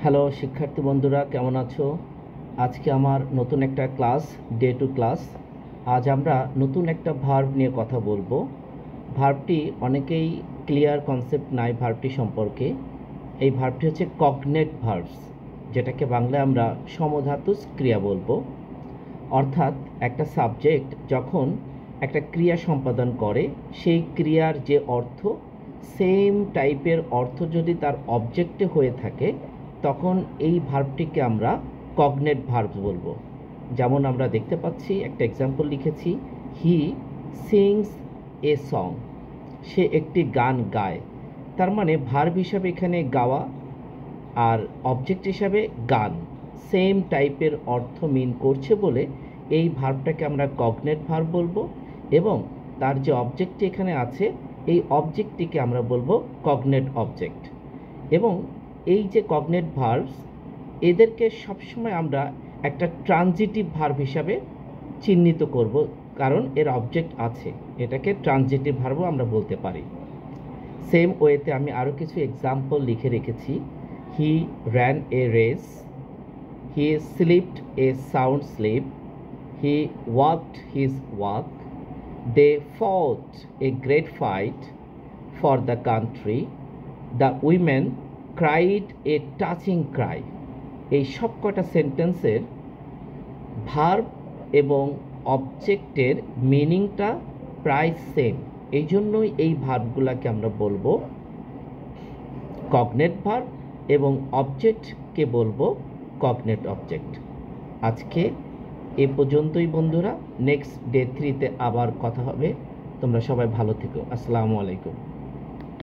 Hello শিক্ষার্থী বন্ধুরা, কেমন আছো? আজকে আমার নতুন একটা ক্লাস, ডে টু ক্লাস। আজ আমরা নতুন একটা ভার্ব নিয়ে কথা বলবো। ভার্বটি অনেকেই ক্লিয়ার কনসেপ্ট নাই ভার্বটি সম্পর্কে। এই ভার্বটি হচ্ছে কগনেট ভার্বস, যেটাকে বাংলায় আমরা সমধাতুজ ক্রিয়া বলবো। অর্থাৎ একটা সাবজেক্ট যখন একটা ক্রিয়া সম্পাদন করে, সেই ক্রিয়ার যে অর্থ, সেম টাইপের অর্থ যদি তার অবজেক্টে হয়ে থাকে, তখন এই ভার্বটিকে আমরা কগনেট ভার্ব বলবো। যেমন আমরা দেখতে পাচ্ছি, একটা এক্সাম্পল লিখেছি, হি সিংস এ সং, সে একটি গান গায়। তার মানে ভার্ব হিসাবে এখানে গাওয়া, আর অবজেক্ট হিসাবে গান, সেম টাইপের অর্থ মিন করছে বলে এই ভার্বটাকে আমরা কগনেট ভার্ব বলবো। এবং তার যে অবজেক্টটি এখানে আছে, এই অবজেক্টটিকে আমরা বলবো কগনেট অবজেক্ট। এবং এই যে কগনেট ভার্বস, এদেরকে সবসময় আমরা একটা ট্রানজিটিভ ভার্ব হিসাবে চিহ্নিত করব, কারণ এর অবজেক্ট আছে। এটাকে ট্রানজিটিভ ভার্বও আমরা বলতে পারি। সেম ওয়েতে আমি আরও কিছু এক্সাম্পল লিখে রেখেছি। He ran a race, he slept a sound sleep, he walked his walk, they fought a great fight for the country, the women cried a touching cry. এই সব কটা সেন্টেন্সের ভার্ব এবং অবজেক্টের মিনিংটা প্রায় সেম। এই জন্যই এই ভার্বগুলোকে আমরা বলবো কগনেট ভার্ব, এবং অবজেক্টকে বলবো কগনেট অবজেক্ট। আজকে এ পর্যন্তই বন্ধুরা। নেক্সট ডে 3-তে আবার কথা হবে। তোমরা সবাই ভালো থেকো। আসসালামু আলাইকুম।